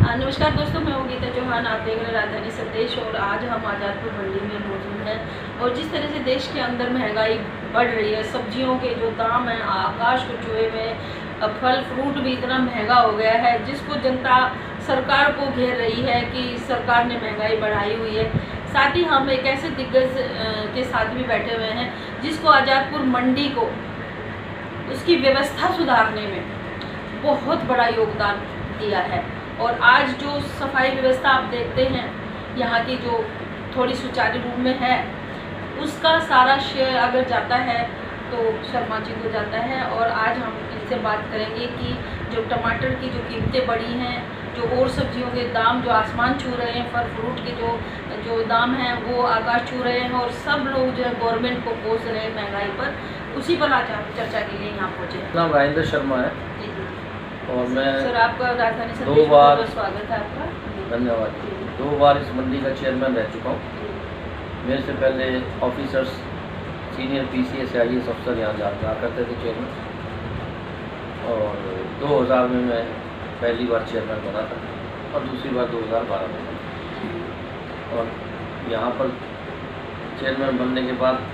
नमस्कार दोस्तों, मैं हूँ गीता चौहान। आप देख रहे हैं राजधानी संदेश और आज हम आज़ादपुर मंडी में मौजूद हैं। और जिस तरह से देश के अंदर महंगाई बढ़ रही है, सब्जियों के जो दाम हैं आकाश को छुए हुए, फल फ्रूट भी इतना महंगा हो गया है जिसको जनता सरकार को घेर रही है कि सरकार ने महंगाई बढ़ाई हुई है। साथ ही हम एक ऐसे दिग्गज के साथ भी बैठे हुए हैं जिसको आज़ादपुर मंडी को उसकी व्यवस्था सुधारने में बहुत बड़ा योगदान दिया है। और आज जो सफाई व्यवस्था आप देखते हैं यहाँ की, जो थोड़ी सुचारू रूप में है, उसका सारा श्रेय अगर जाता है तो शर्मा जी को जाता है। और आज हम इनसे बात करेंगे कि जो टमाटर की जो कीमतें बढ़ी हैं, जो और सब्जियों के दाम जो आसमान छू रहे हैं, फल फ्रूट के जो दाम हैं वो आकाश छू रहे हैं, और सब लोग जो है गवर्नमेंट को कोस रहे हैं महंगाई पर, उसी पर आज हम चर्चा के लिए यहाँ पहुँचे हैं। नाम राजेंद्र शर्मा है और मैं सर आपका राजधानी संदेश दो बार में स्वागत है आपका। धन्यवाद। 2 बार इस मंडी का चेयरमैन रह चुका हूँ। मेरे से पहले ऑफिसर्स सीनियर PCS IAS अफसर यहाँ जा करते थे चेयरमैन, और 2000 में मैं पहली बार चेयरमैन बना था और दूसरी बार 2012 में। और यहाँ पर चेयरमैन बनने के बाद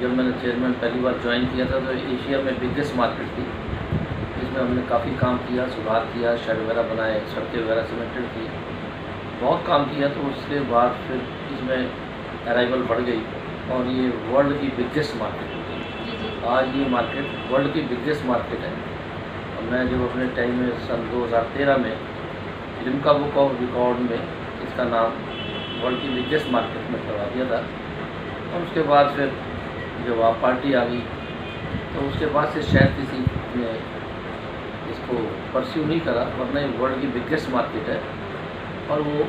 जब मैंने चेयरमैन पहली बार ज्वाइन किया था तो एशिया में बिगेस्ट मार्केट थी, इसमें हमने काफ़ी काम किया, सुधार किया, शेड वगैरह बनाए, सड़कें वगैरह सीमेंटेड की, बहुत काम किया। तो उसके बाद फिर इसमें अराइवल बढ़ गई और ये वर्ल्ड की बिगेस्ट मार्केट हो गई। आज ये मार्केट वर्ल्ड की बिगेस्ट मार्केट है। और मैं जब अपने टाइम में सन 2013 में लिम्का बुक ऑफ रिकॉर्ड में इसका नाम वर्ल्ड की बिगेस्ट मार्केट में करवा दिया था। और उसके बाद फिर जब आप पार्टी आ गई तो उसके बाद से शायद किसी ने इसको परस्यू नहीं करा, वरना ये वर्ल्ड की बिगेस्ट मार्केट है और वो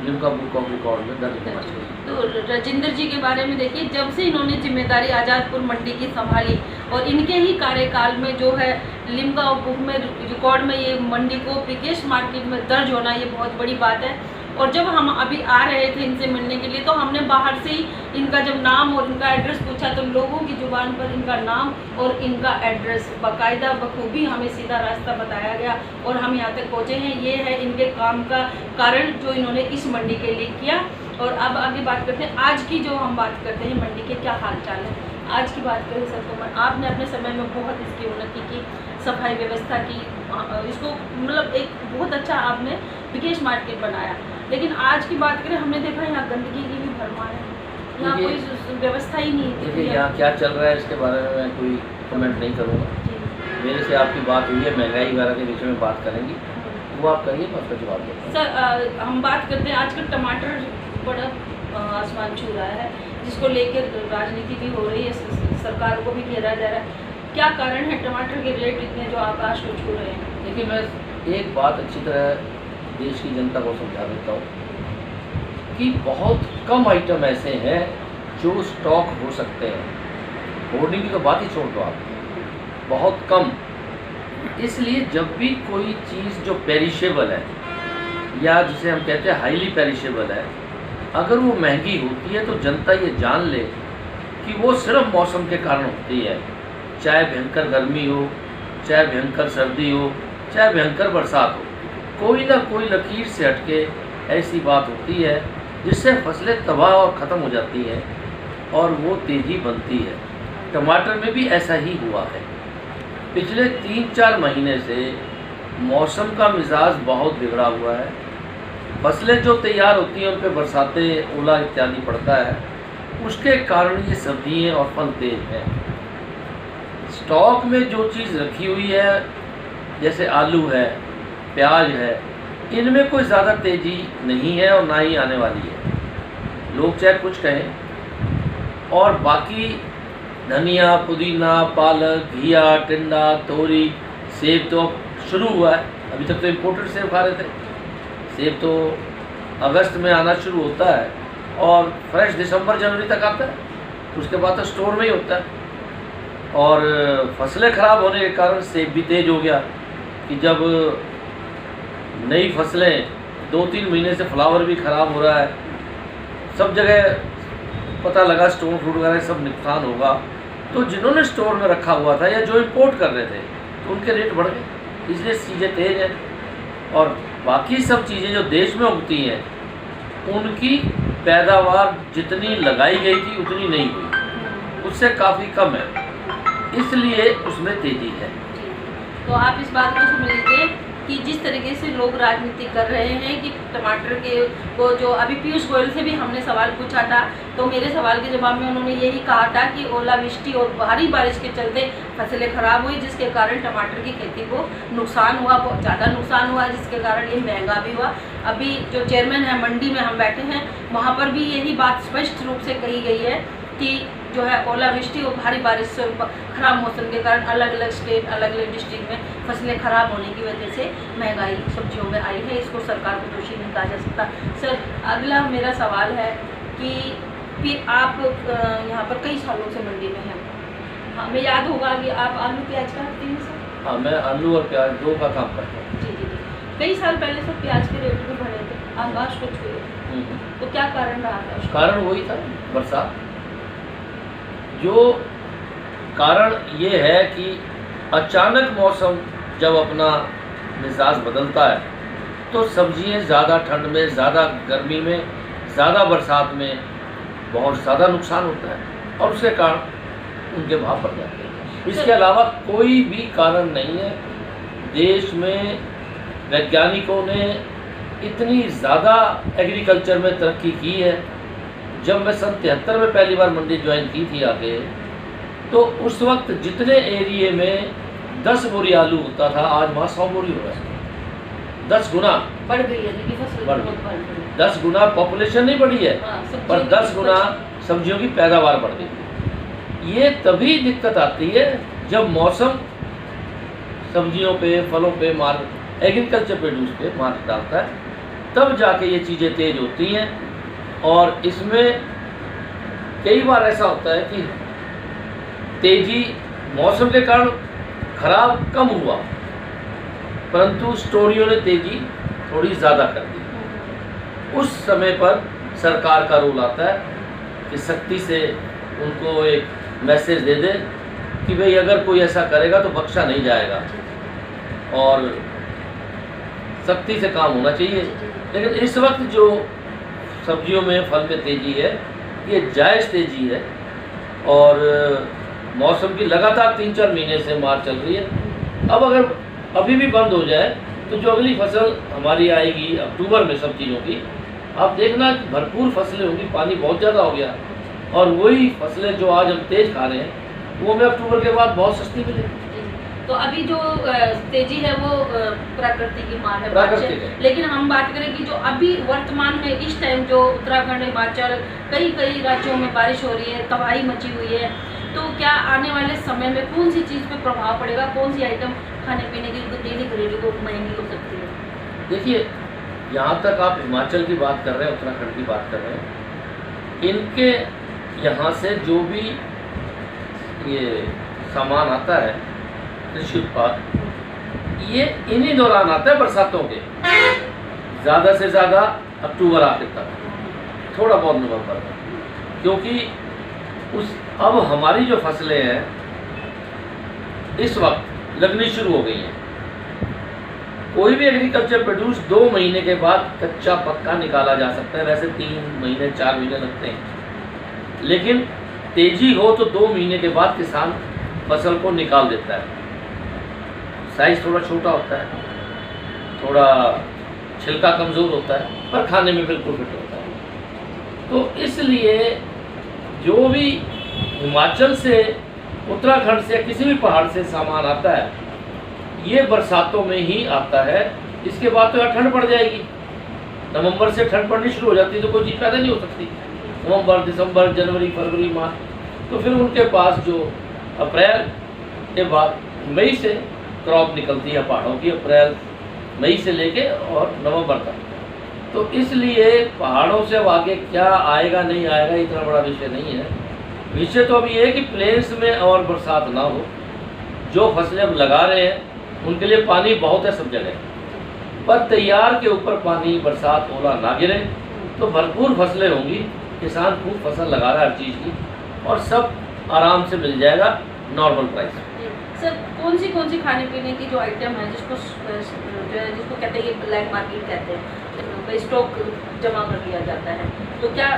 लिम्का बुक ऑफ रिकॉर्ड में दर्ज होना चाहिए। तो राजेंद्र जी के बारे में देखिए, जब से इन्होंने जिम्मेदारी आज़ादपुर मंडी की संभाली और इनके ही कार्यकाल में जो है लिम्का बुक में रिकॉर्ड में ये मंडी को बिगेस्ट मार्केट में दर्ज होना, ये बहुत बड़ी बात है। और जब हम अभी आ रहे थे इनसे मिलने के लिए तो हमने बाहर से ही इनका जब नाम और इनका एड्रेस पूछा तो लोगों की ज़ुबान पर इनका नाम और इनका एड्रेस बाकायदा बखूबी हमें सीधा रास्ता बताया गया और हम यहाँ तक पहुँचे हैं। ये है इनके काम का कारण जो इन्होंने इस मंडी के लिए किया। और अब आगे बात करते हैं आज की, जो हम बात करते हैं मंडी के क्या हाल चाल है। आज की बात करें सर तो आपने अपने समय में बहुत इसकी उन्नति की, सफाई व्यवस्था की, इसको मतलब एक बहुत अच्छा आपने बिगेस्ट मार्केट बनाया। लेकिन आज की बात करें, हमने देखा यहाँ गंदगी की भी भरमार है, यहाँ कोई व्यवस्था ही नहीं है। देखिए यहाँ क्या चल रहा है इसके बारे में मैं कोई कमेंट नहीं करूँगा। मेरे से आपकी बात हुई है, महंगाई वगैरह के विषय में बात करेंगे, वो आप करिए, मैं उसका जवाब देता हूँ। सर हम बात करते हैं आजकल टमाटर बड़ा आसमान छू रहा है, जिसको लेकर राजनीति भी हो रही है, सरकार को भी घेरा जा रहा है। क्या कारण है टमाटर के रेट इतने जो आकाश को छू रहे हैं? देखिए मैं एक बात अच्छी तरह देश की जनता को समझा देता हूँ कि बहुत कम आइटम ऐसे हैं जो स्टॉक हो सकते हैं। होर्डिंग की तो बात ही छोड़ दो आप, बहुत कम। इसलिए जब भी कोई चीज़ जो पेरिशेबल है या जिसे हम कहते हैं हाईली पेरिशेबल है, अगर वो महंगी होती है तो जनता ये जान ले कि वो सिर्फ मौसम के कारण होती है। चाहे भयंकर गर्मी हो, चाहे भयंकर सर्दी हो, चाहे भयंकर बरसात हो, कोई ना कोई लकीर से हटके ऐसी बात होती है जिससे फसलें तबाह और ख़त्म हो जाती हैं और वो तेज़ी बनती है। टमाटर में भी ऐसा ही हुआ है। पिछले 3-4 महीने से मौसम का मिजाज बहुत बिगड़ा हुआ है। फसलें जो तैयार होती हैं उन पर बरसातें, ओला इत्यादि पड़ता है, उसके कारण ये सब्जियाँ और फल तेज हैं। स्टॉक में जो चीज़ रखी हुई है जैसे आलू है, प्याज है, इनमें कोई ज़्यादा तेज़ी नहीं है और ना ही आने वाली है, लोग चाहे कुछ कहें। और बाकी धनिया, पुदीना, पालक, घिया, टिंडा, तोरी, सेब तो अब शुरू हुआ है। अभी तक तो इम्पोर्टेड सेब खा रहे थे, सेब तो अगस्त में आना शुरू होता है और फ्रेश दिसंबर जनवरी तक आता है, उसके बाद तो स्टोर में ही होता है। और फसलें ख़राब होने के कारण सेब भी तेज़ हो गया कि जब नई फसलें 2-3 महीने से फ्लावर भी ख़राब हो रहा है, सब जगह पता लगा स्टोर फ्रूट वगैरह सब नुकसान होगा, तो जिन्होंने स्टोर में रखा हुआ था या जो इंपोर्ट कर रहे थे तो उनके रेट बढ़ गए, इसलिए चीज़ें तेज़ हैं। और बाकी सब चीज़ें जो देश में उगती हैं उनकी पैदावार जितनी लगाई गई थी उतनी नहीं हुई, उससे काफ़ी कम है, इसलिए उसमें तेज़ी है। तो आप इस बात को समझ लीजिए कि जिस तरीके से लोग राजनीति कर रहे हैं कि टमाटर के को जो अभी पीयूष गोयल से भी हमने सवाल पूछा था, तो मेरे सवाल के जवाब में उन्होंने यही कहा था कि ओलावृष्टि और भारी बारिश के चलते फसलें खराब हुई, जिसके कारण टमाटर की खेती को नुकसान हुआ, बहुत ज़्यादा नुकसान हुआ, जिसके कारण ये महंगा भी हुआ। अभी जो चेयरमैन है मंडी में हम बैठे हैं, वहाँ पर भी यही बात स्पष्ट रूप से कही गई है कि जो है ओलावृष्टि और भारी बारिश से खराब मौसम के कारण अलग अलग स्टेट, अलग अलग डिस्ट्रिक्ट में फसलें खराब होने की वजह से महंगाई सब्जियों में आई है। इसको सरकार को दोषी नहीं कहा जा सकता। सर, अगला मेरा सवाल है कि फिर आप यहाँ पर कई सालों से मंडी में हैं, हमें याद होगा कि आप आलू प्याज का तीन सर। हाँ, मैं आलू और प्याज दो का काम करता हूँ। जी जी जी। कई साल पहले सर प्याज के रेट भी बढ़े थे, आकाश को छुए, तो क्या कारण रहा था उसका? कारण वही था, बरसात। जो कारण ये है कि अचानक मौसम जब अपना मिजाज बदलता है तो सब्जियां ज़्यादा ठंड में, ज़्यादा गर्मी में, ज़्यादा बरसात में बहुत ज़्यादा नुकसान होता है और उसके कारण उनके भाव बढ़ जाते हैं। इसके अलावा कोई भी कारण नहीं है। देश में वैज्ञानिकों ने इतनी ज़्यादा एग्रीकल्चर में तरक्की की है। जब मैं सन 73 में पहली बार मंडी ज्वाइन की थी आके, तो उस वक्त जितने एरिए में 10 बोरी आलू होता था, आज वहाँ 100 बोरी हो रहा है। 10 गुना बढ़ गई है, लेकिन फसल बढ़ बहुत बढ़ गई। 10 गुना पॉपुलेशन नहीं बढ़ी है, हाँ, पर 10 गुना सब्जियों की पैदावार बढ़ गई। ये तभी दिक्कत आती है जब मौसम सब्जियों पे, फलों पे मार, एग्रीकल्चर प्रोड्यूस पे मार डालता है, तब जाके ये चीज़ें तेज होती हैं। और इसमें कई बार ऐसा होता है कि तेजी मौसम के कारण खराब कम हुआ, परंतु स्टोरियों ने तेजी थोड़ी ज़्यादा कर दी। उस समय पर सरकार का रोल आता है कि सख्ती से उनको एक मैसेज दे दे कि भाई अगर कोई ऐसा करेगा तो बख्शा नहीं जाएगा और सख्ती से काम होना चाहिए। लेकिन इस वक्त जो सब्जियों में, फल में तेज़ी है, ये जायज़ तेज़ी है और मौसम की लगातार 3-4 महीने से मार चल रही है। अब अगर अभी भी बंद हो जाए तो जो अगली फसल हमारी आएगी अक्टूबर में सब चीज़ों की, आप देखना कि भरपूर फसलें होंगी, पानी बहुत ज़्यादा हो गया और वही फसलें जो आज हम तेज़ खा रहे हैं वो हमें अक्टूबर के बाद बहुत सस्ती मिलेगी। तो अभी जो तेजी है वो प्रकृति की मार है, प्राकृतिक है। लेकिन हम बात करें कि जो अभी वर्तमान में इस टाइम जो उत्तराखंड, हिमाचल, कई राज्यों में बारिश हो रही है, तबाही मची हुई है, तो क्या आने वाले समय में कौन सी चीज़ पे प्रभाव पड़ेगा, कौन सी आइटम खाने पीने की डेली घरेलू को महंगी हो सकती है? देखिए, यहाँ तक आप हिमाचल की बात कर रहे हैं, उत्तराखंड की बात कर रहे हैं, इनके यहाँ से जो भी ये सामान आता है, कृषि उत्पाद, ये इन्हीं दौरान आता है बरसातों के, ज़्यादा से ज़्यादा अक्टूबर आखिर तक, थोड़ा बहुत नवंबर तक, क्योंकि अब हमारी जो फसलें हैं इस वक्त लगनी शुरू हो गई हैं। कोई भी एग्रीकल्चर प्रोड्यूस 2 महीने के बाद कच्चा पक्का निकाला जा सकता है। वैसे 3 महीने 4 महीने लगते हैं, लेकिन तेजी हो तो 2 महीने के बाद किसान फसल को निकाल देता है। साइज़ थोड़ा छोटा होता है, थोड़ा छिलका कमज़ोर होता है, पर खाने में बिल्कुल फिट होता है। तो इसलिए जो भी हिमाचल से, उत्तराखंड से, किसी भी पहाड़ से सामान आता है, ये बरसातों में ही आता है। इसके बाद तो यार ठंड पड़ जाएगी, नवंबर से ठंड पड़नी शुरू हो जाती है, तो कोई चीज़ पैदा नहीं हो सकती। नवंबर, दिसंबर, जनवरी, फरवरी, मार्च, तो फिर उनके पास जो अप्रैल के बाद मई से क्रॉप निकलती है पहाड़ों की, अप्रैल मई से लेके और नवंबर तक। तो इसलिए पहाड़ों से अब आगे क्या आएगा नहीं आएगा इतना बड़ा विषय नहीं है। विषय तो अभी ये है कि प्लेन्स में और बरसात ना हो। जो फसलें अब लगा रहे हैं उनके लिए पानी बहुत है सब जगह, पर तैयार के ऊपर पानी, बरसात, ओला ना गिरे तो भरपूर फसलें होंगी। किसान खूब फसल लगा रहा है हर चीज़ की, और सब आराम से मिल जाएगा नॉर्मल प्राइस। सर, कौन सी खाने पीने की जो आइटम है जिसको जो है जिसको कहते हैं ये ब्लैक मार्केट कहते हैं, स्टॉक जमा कर लिया जाता है, तो क्या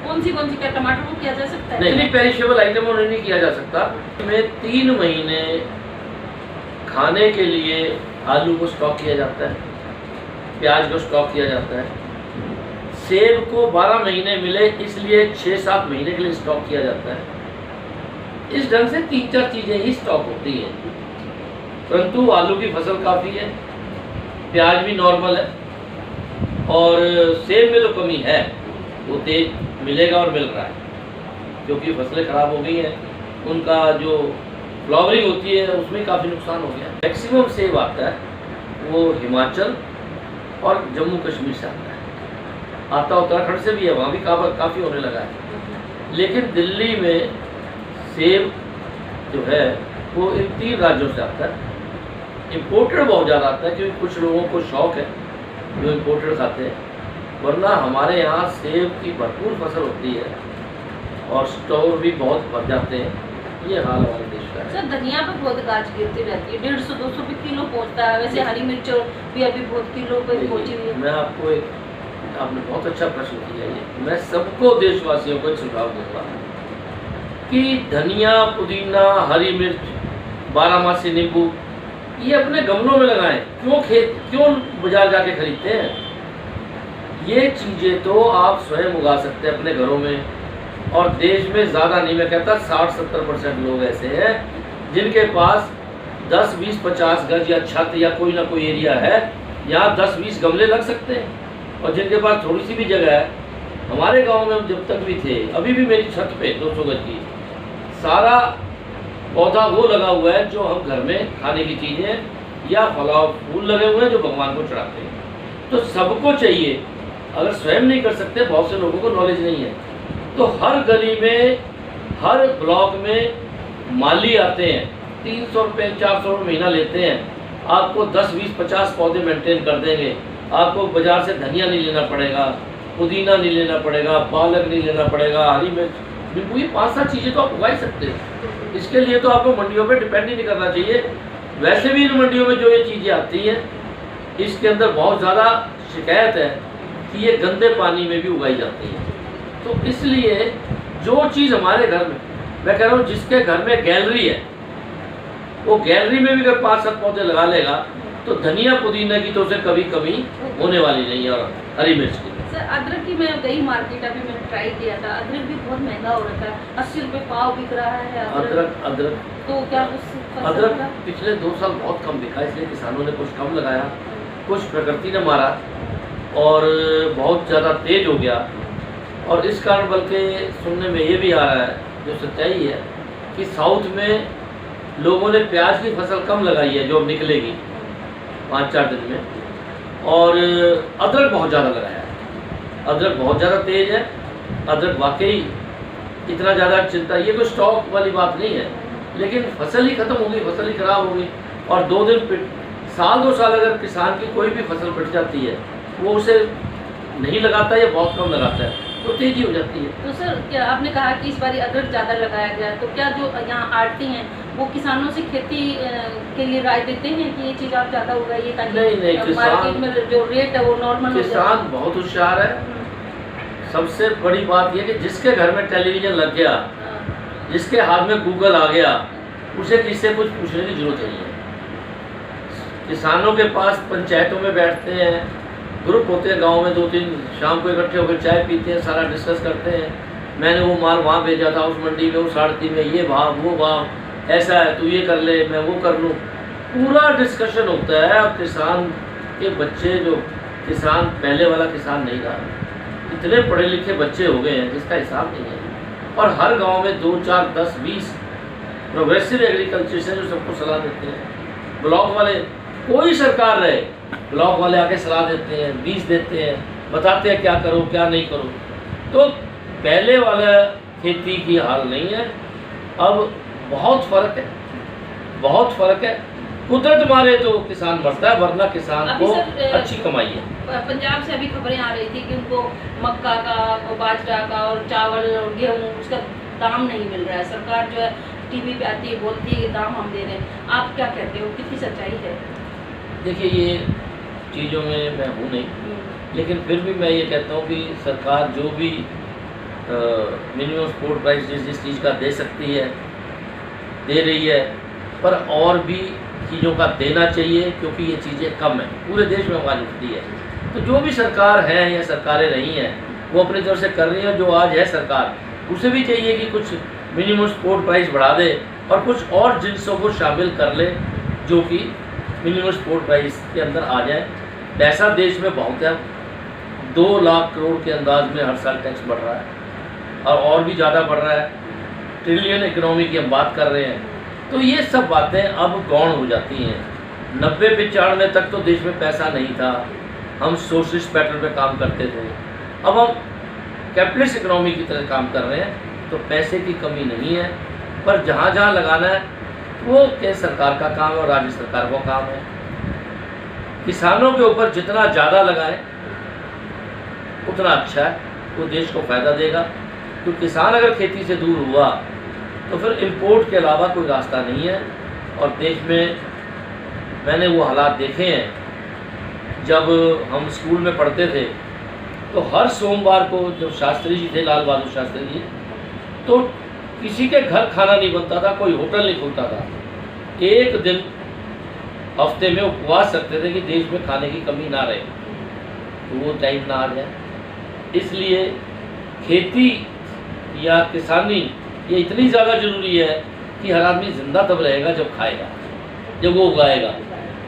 कौन सी क्या टमाटर को किया जा सकता है? नहीं, पेरिशेबल आइटम उन्हें नहीं किया जा सकता। में 3 महीने खाने के लिए आलू को स्टॉक किया जाता है, प्याज को स्टॉक किया जाता है, सेब को 12 महीने मिले इसलिए 6-7 महीने के लिए स्टॉक किया जाता है। इस ढंग से 3-4 चीज़ें ही स्टॉक होती हैं, परंतु आलू की फसल काफ़ी है, प्याज भी नॉर्मल है और सेब में तो कमी है, वो तेज मिलेगा और मिल रहा है क्योंकि फसलें ख़राब हो गई हैं, उनका जो फ्लावरिंग होती है उसमें काफ़ी नुकसान हो गया। मैक्सिमम सेब आता है वो हिमाचल और जम्मू कश्मीर से आता उत्तराखंड से भी है, वहाँ भी काफ़ी होने लगा है। लेकिन दिल्ली में सेब जो है वो इन 3 राज्यों से आता है। इम्पोर्टेड बहुत ज़्यादा आता है क्योंकि कुछ लोगों को शौक़ है जो इम्पोर्टेड खाते हैं, वरना हमारे यहाँ सेब की भरपूर फसल होती है और स्टोर भी बहुत भर जाते हैं। ये हाल हमारे देश का है। सर धनिया पे बहुत गाज गिरती रहती है, 150-200 रुपये किलो पहुँचता है, वैसे हरी मिर्च भी अभी बहुत किलो पे पहुँची हुई है। मैं आपको आपने बहुत अच्छा प्रश्न किया है। मैं सबको देशवासियों को एक सुझाव दूंगा कि धनिया, पुदीना, हरी मिर्च, 12मासी नींबू ये अपने गमलों में लगाएं। क्यों बाजार जाके खरीदते हैं? ये चीज़ें तो आप स्वयं उगा सकते हैं अपने घरों में। और देश में ज़्यादा नहीं, मैं कहता 60-70% लोग ऐसे हैं जिनके पास 10, 20, 50 गज या छत या कोई ना कोई एरिया है, यहाँ 10-20 गमले लग सकते हैं। और जिनके पास थोड़ी सी भी जगह है, हमारे गांव में हम जब तक भी थे, अभी भी मेरी छत पे 200 गज की सारा पौधा वो लगा हुआ है जो हम घर में खाने की चीज़ें या फूल लगे हुए हैं जो भगवान को चढ़ाते हैं। तो सबको चाहिए, अगर स्वयं नहीं कर सकते, बहुत से लोगों को नॉलेज नहीं है, तो हर गली में, हर ब्लॉक में माली आते हैं, 300 रुपये 400 रुपये महीना लेते हैं, आपको 10, 20, 50 पौधे मेंटेन कर देंगे। आपको बाजार से धनिया नहीं लेना पड़ेगा, पुदीना नहीं लेना पड़ेगा, पालक नहीं लेना पड़ेगा, हरी मिर्च, नींबू, ये 5-7 चीज़ें तो आप उगा ही सकते हो। इसके लिए तो आपको मंडियों पे डिपेंड ही नहीं करना चाहिए। वैसे भी इन मंडियों में जो ये चीज़ें आती हैं, इसके अंदर बहुत ज़्यादा शिकायत है कि ये गंदे पानी में भी उगाई जाती है। तो इसलिए जो चीज़ हमारे घर में, मैं कह रहा हूँ जिसके घर में गैलरी है, वो गैलरी में भी अगर 5-7 पौधे लगा लेगा तो धनिया पुदीना की तो उसे कभी कमी होने वाली नहीं है। और हरी मिर्च की सर अदरक की मैं गई मार्केट, अभी मैंने ट्राई किया था, अदरक भी बहुत महंगा हो रखा है, 80 रुपये पाव बिक रहा है अदरक। तो क्या अदरक पिछले 2 साल बहुत कम बिका, इसलिए किसानों ने कुछ कम लगाया, कुछ प्रकृति ने मारा और बहुत ज़्यादा तेज हो गया। और इस कारण बल्कि सुनने में ये भी आ रहा है, जो सच्चाई है, कि साउथ में लोगों ने प्याज की फसल कम लगाई है जो अब निकलेगी 5-4 दिन में, और अदरक बहुत ज़्यादा लगाया है। अदरक बहुत ज़्यादा तेज है, अदरक वाकई इतना ज़्यादा चिंता, ये कोई स्टॉक वाली बात नहीं है, लेकिन फसल ही ख़त्म हो गई, फसल ही ख़राब हो गई। और 2 दिन साल 2 साल अगर किसान की कोई भी फसल पिट जाती है, वो उसे नहीं लगाता है, बहुत कम लगाता है, तो तेज़ी हो जाती है। तो सर क्या आपने कहा कि इस बार अदरक ज़्यादा लगाया गया है, तो क्या जो यहाँ आड़ती हैं वो किसानों से खेती के लिए राय देते हैं कि ये चीज़ आप ज़्यादा उगाइए ताकि नहीं, मार्केट में जो रेट है वो नॉर्मल हो जाए? किसान बहुत होशियार है। सबसे बड़ी बात यह कि जिसके घर में टेलीविज़न लग गया, जिसके हाथ में गूगल आ गया, उसे किससे कुछ पूछने की जरूरत नहीं है। किसानों के पास पंचायतों में बैठते हैं, ग्रुप होते हैं गांव में, 2-3 शाम को इकट्ठे होकर चाय पीते हैं, सारा डिस्कस करते हैं। मैंने वो माल वहाँ भेजा था, उस मंडी में, उस आड़ती में, ये भाव, वो भाव, ऐसा है, तू ये कर ले, मैं वो कर लूँ, पूरा डिस्कशन होता है। अब किसान के बच्चे, जो किसान पहले वाला किसान नहीं रहा, इतने पढ़े लिखे बच्चे हो गए हैं जिसका हिसाब नहीं है। और हर गांव में 2, 4, 10, 20 प्रोग्रेसिव एग्रीकल्चर जो सबको सलाह देते हैं। ब्लॉक वाले, कोई सरकार रहे, ब्लॉक वाले आके सलाह देते हैं, बीज देते हैं, बताते हैं क्या करो क्या नहीं करो। तो पहले वाला खेती की हाल नहीं है, अब बहुत फ़र्क है, बहुत फ़र्क है। कुदरत मारे तो किसान मरता है, वरना किसान को अच्छी कमाई है। पंजाब से अभी खबरें आ रही थी कि उनको मक्का का, बाजरा का और चावल और गेहूँ, उसका दाम नहीं मिल रहा है। सरकार जो है टीवी पे आती है, बोलती है कि दाम हम दे रहे हैं। आप क्या कहते हो, कितनी सच्चाई है? देखिए ये चीज़ों में मैं हूँ नहीं, लेकिन फिर भी मैं ये कहता हूँ कि सरकार जो भी मिनिमम सपोर्ट प्राइस जिस चीज़ का दे सकती है दे रही है, पर और भी चीज़ों का देना चाहिए, क्योंकि ये चीज़ें कम हैं, पूरे देश में आवाज़ उठती है। तो जो भी सरकार है या सरकारें रही हैं वो अपनी तरफ से कर रही हैं। जो आज है सरकार, उसे भी चाहिए कि कुछ मिनिमम सपोर्ट प्राइस बढ़ा दे और कुछ और जिनसों को शामिल कर ले जो कि मिनिमम सपोर्ट प्राइस के अंदर आ जाए। पैसा देश में बहुत है, 2 लाख करोड़ के अंदाज में हर साल टैक्स बढ़ रहा है और भी ज़्यादा बढ़ रहा है। ट्रिलियन इकोनॉमी की हम बात कर रहे हैं, तो ये सब बातें अब गौण हो जाती हैं। 90-95 तक तो देश में पैसा नहीं था, हम सोशलिस्ट पैटर्न पे काम करते थे। अब हम कैपिटलिस्ट इकोनॉमी की तरह काम कर रहे हैं, तो पैसे की कमी नहीं है, पर जहाँ जहाँ लगाना है वो केंद्र सरकार का काम है और राज्य सरकार का काम है। किसानों के ऊपर जितना ज़्यादा लगाएं उतना अच्छा है, वो देश को फ़ायदा देगा। तो किसान अगर खेती से दूर हुआ तो फिर इंपोर्ट के अलावा कोई रास्ता नहीं है। और देश में मैंने वो हालात देखे हैं, जब हम स्कूल में पढ़ते थे तो हर सोमवार को जब शास्त्री जी थे, लाल बहादुर शास्त्री जी, तो किसी के घर खाना नहीं बनता था, कोई होटल नहीं खुलता था। एक दिन हफ्ते में उपवास रखते थे कि देश में खाने की कमी ना रहे, तो वो टाइम ना आ जाए। इसलिए खेती या किसानी ये इतनी ज़्यादा ज़रूरी है कि हर आदमी ज़िंदा तब रहेगा जब खाएगा, जब वो उगाएगा।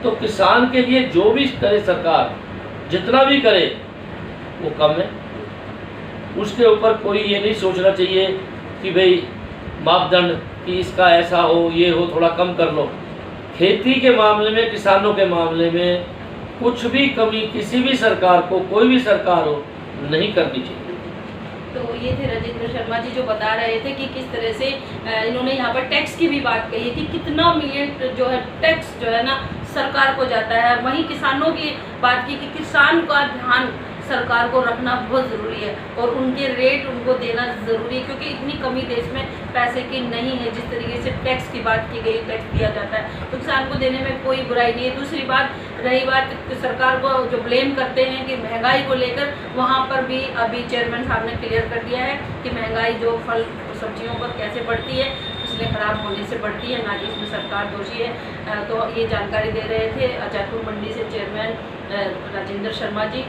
तो किसान के लिए जो भी करे सरकार, जितना भी करे वो कम है। उसके ऊपर कोई ये नहीं सोचना चाहिए कि भाई मापदंड कि इसका ऐसा हो, ये हो, थोड़ा कम कर लो। खेती के मामले में, किसानों के मामले में कुछ भी कमी किसी भी सरकार को, कोई भी सरकार हो, नहीं करनी चाहिए। तो ये थे राजेंद्र शर्मा जी जो बता रहे थे कि किस तरह से इन्होंने यहाँ पर टैक्स की भी बात कही कि कितना मिलियन जो है टैक्स जो है ना सरकार को जाता है। वहीं किसानों की बात की कि किसान का ध्यान सरकार को रखना बहुत ज़रूरी है और उनके रेट उनको देना ज़रूरी है, क्योंकि इतनी कमी देश में पैसे की नहीं है। जिस तरीके से टैक्स की बात की गई, टैक्स दिया जाता है, तो किसान को देने में कोई बुराई नहीं है। दूसरी बात रही बात सरकार को जो ब्लेम करते हैं कि महंगाई को लेकर, वहाँ पर भी अभी चेयरमैन साहब ने क्लियर कर दिया है कि महंगाई जो फल सब्जियों पर कैसे बढ़ती है, इसलिए ख़राब होने से बढ़ती है, ना कि इसमें सरकार दोषी है। तो ये जानकारी दे रहे थे जयपुर मंडी से चेयरमैन राजेंद्र शर्मा जी।